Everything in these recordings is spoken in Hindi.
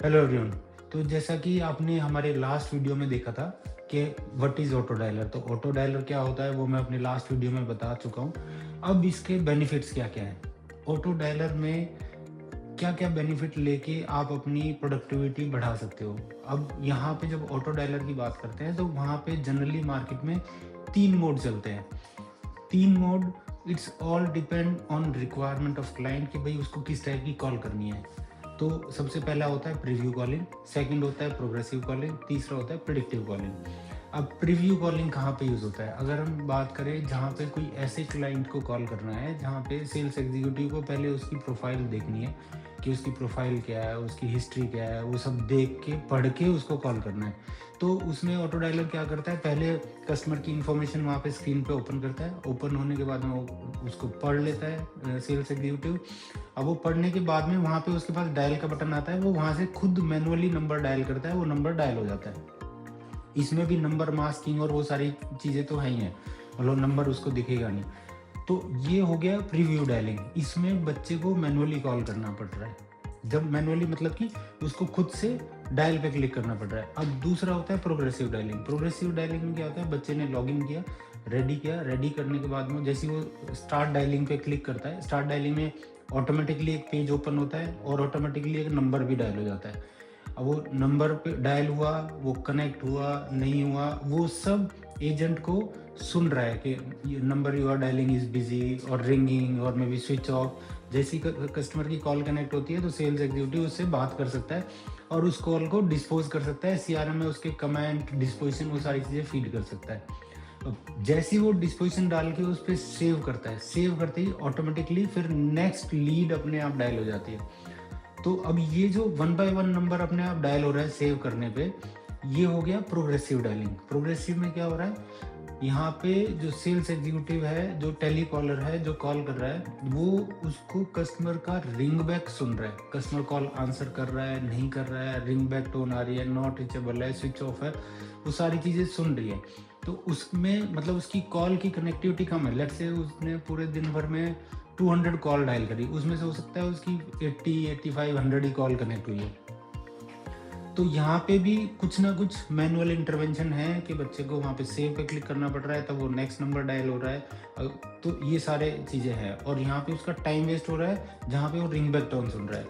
Hello everyone. तो जैसा कि आपने हमारे लास्ट वीडियो में देखा था कि व्हाट इज़ ऑटो डायलर, तो ऑटो डायलर क्या होता है वो मैं अपने लास्ट वीडियो में बता चुका हूँ। अब इसके बेनिफिट्स क्या-क्या हैं? ऑटो डायलर में क्या-क्या बेनिफिट लेके आप अपनी प्रोडक्टिविटी बढ़ा सकते हो? अब यहाँ पे जब ऑटो डायलर की बात करते हैं तो वहाँ पे जनरली मार्केट में 3 मोड चलते हैं। 3 mode, it's all depend on requirement of client कि भई उसको किस टाइप की कॉल करनी है। तो सबसे पहला होता है प्रीव्यू कॉलिंग, सेकंड होता है प्रोग्रेसिव कॉलिंग, तीसरा होता है प्रेडिक्टिव कॉलिंग। अब प्रीव्यू कॉलिंग कहाँ पे यूज़ होता है? अगर हम बात करें जहाँ पे कोई ऐसे क्लाइंट को कॉल करना है जहाँ पे सेल्स एग्जीक्यूटिव को पहले उसकी प्रोफाइल देखनी है कि उसकी प्रोफाइल क्या है, उसकी हिस्ट्री क्या है, वो सब देख के पढ़ के उसको कॉल करना है। तो उसमें ऑटो डायलर क्या करता है, पहले कस्टमर की इन्फॉर्मेशन वहाँ पे स्क्रीन पे ओपन करता है। ओपन होने के बाद में वो उसको पढ़ लेता है सेल्स एग्जीक्यूटिव। अब वो पढ़ने के बाद में वहाँ पे उसके पास डायल का बटन आता है, वो वहाँ से खुद मैनुअली नंबर डायल करता है, वो नंबर डायल हो जाता है। इसमें भी नंबर मास्किंग और वो सारी चीज़ें तो हैं ही हैं, मतलब नंबर उसको दिखेगा नहीं। तो ये हो गया प्रीव्यू डायलिंग, इसमें बच्चे को मैनुअली कॉल करना पड़ रहा है। जब मैनुअली मतलब कि उसको खुद से डायल पे क्लिक करना पड़ रहा है। अब दूसरा होता है प्रोग्रेसिव डायलिंग। प्रोग्रेसिव डायलिंग में क्या होता है, बच्चे ने लॉगिन किया, रेडी करने के बाद में जैसे वो स्टार्ट डायलिंग पे क्लिक करता है, स्टार्ट डायलिंग में ऑटोमेटिकली एक पेज ओपन होता है और ऑटोमेटिकली एक नंबर भी डायल हो जाता है। अब वो नंबर पे डायल हुआ, वो कनेक्ट हुआ नहीं हुआ, वो सब एजेंट को सुन रहा है कि ये number you are dialling is busy और रिंगिंग और मे बी स्विच ऑफ। जैसी कस्टमर की कॉल कनेक्ट होती है तो सेल्स एग्जीक्यूटिव उससे बात कर सकता है और उस कॉल को डिस्पोज कर सकता है। सीआरएम में उसके कमेंट, डिस्पोजिशन, वो सारी चीज़ें फीड कर सकता है। अब जैसी वो डिस्पोजिशन डाल के उस पर सेव करता है, सेव करते ही ऑटोमेटिकली फिर नेक्स्ट लीड अपने आप डायल हो जाती है। तो अब ये जो 1 बाय 1 नंबर अपने आप डायल हो रहा है सेव करने पे, ये हो गया प्रोग्रेसिव डायलिंग। प्रोग्रेसिव में क्या हो रहा है, यहाँ पे जो सेल्स एग्जीक्यूटिव है, जो टेलीकॉलर है, जो कॉल कर रहा है, वो उसको कस्टमर का रिंग बैक सुन रहा है। कस्टमर कॉल आंसर कर रहा है, नहीं कर रहा है, रिंग बैक टोन आ रही है, नॉट रीचेबल है, स्विच ऑफ है, वो सारी चीज़ें सुन रही है। तो उसमें मतलब उसकी कॉल की कनेक्टिविटी कम है। लेट्स से उसने पूरे दिन भर में 200 कॉल डायल करी, उसमें से हो सकता है उसकी 80, 85, 100 ही कॉल कनेक्ट हुई है। तो यहाँ पे भी कुछ ना कुछ मैनुअल इंटरवेंशन है कि बच्चे को वहाँ पे सेव पे क्लिक करना पड़ रहा है, तब वो नेक्स्ट नंबर डायल हो रहा है। तो ये सारे चीज़ें हैं और यहाँ पे उसका टाइम वेस्ट हो रहा है जहाँ पे वो रिंग बैक टोन सुन रहा है।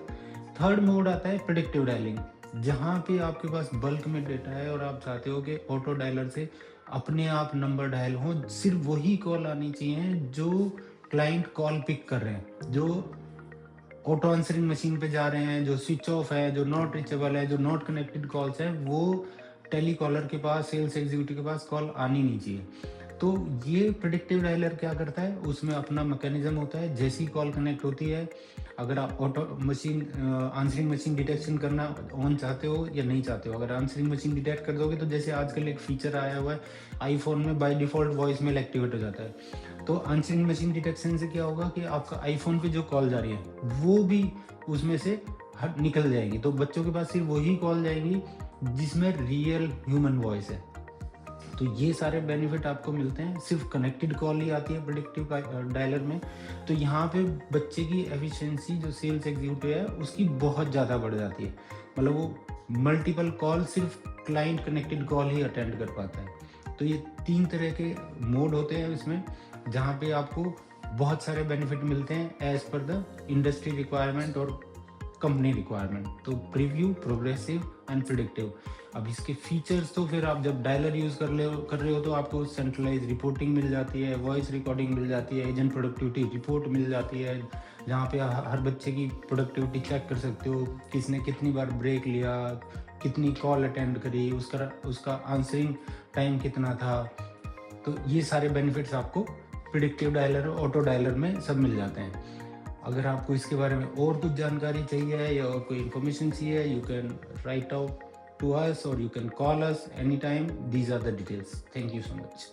थर्ड मोड आता है प्रेडिक्टिव डायलिंग, जहाँ पे आपके पास बल्क में डेटा है और आप चाहते हो कि ऑटो डायलर से अपने आप नंबर डायल हो, सिर्फ वही कॉल आनी चाहिए जो क्लाइंट कॉल पिक कर रहे हैं, जो ऑटो आंसरिंग मशीन पे जा रहे हैं, जो स्विच ऑफ है, जो नॉट रीचेबल है, जो नॉट कनेक्टेड कॉल्स है, वो टेलीकॉलर के पास, सेल्स एग्जीक्यूटिव के पास कॉल आनी नहीं चाहिए। तो ये प्रेडिक्टिव डायलर क्या करता है, उसमें अपना मैकेनिज्म होता है। जैसी कॉल कनेक्ट होती है, अगर आप auto machine answering machine detection करना ऑन चाहते हो या नहीं चाहते हो, अगर आंसरिंग मशीन डिटेक्ट कर दोगे तो जैसे आजकल एक फीचर आया हुआ है आईफोन में, by default voice mail activate हो जाता है। तो आंसरिंग मशीन डिटेक्शन से क्या होगा कि आपका आईफोन पे जो कॉल जा रही है वो भी उसमें से हट निकल जाएगी। तो बच्चों के पास सिर्फ वही कॉल जाएंगी जिसमें रियल ह्यूमन वॉइस है। तो ये सारे बेनिफिट आपको मिलते हैं, सिर्फ कनेक्टेड कॉल ही आती है प्रेडिक्टिव डायलर में। तो यहाँ पे बच्चे की एफिशिएंसी जो सेल्स एग्जीक्यूटिव है उसकी बहुत ज़्यादा बढ़ जाती है, मतलब वो मल्टीपल कॉल सिर्फ क्लाइंट कनेक्टेड कॉल ही अटेंड कर पाता है। तो ये 3 तरह के मोड होते हैं इसमें, जहाँ पे आपको बहुत सारे बेनिफिट मिलते हैं as per the industry requirement और कंपनी रिक्वायरमेंट। तो प्रीव्यू, प्रोग्रेसिव एंड प्रेडिक्टिव। अब इसके फीचर्स तो फिर आप जब डायलर यूज़ कर रहे हो तो आपको सेंट्रलाइज रिपोर्टिंग मिल जाती है, वॉइस रिकॉर्डिंग मिल जाती है, एजेंट प्रोडक्टिविटी रिपोर्ट मिल जाती है, जहाँ पे हर बच्चे की प्रोडक्टिविटी चेक कर सकते हो, किसने कितनी बार ब्रेक लिया, कितनी कॉल अटेंड करी, उसका आंसरिंग टाइम कितना था। तो ये सारे बेनिफिट्स आपको प्रेडिक्टिव डायलर और ऑटो डायलर में सब मिल जाते हैं। अगर आपको इसके बारे में और कुछ जानकारी चाहिए या और कोई इन्फॉर्मेशन चाहिए, you can write out to us और you can call us any time. These are the details. Thank you so much.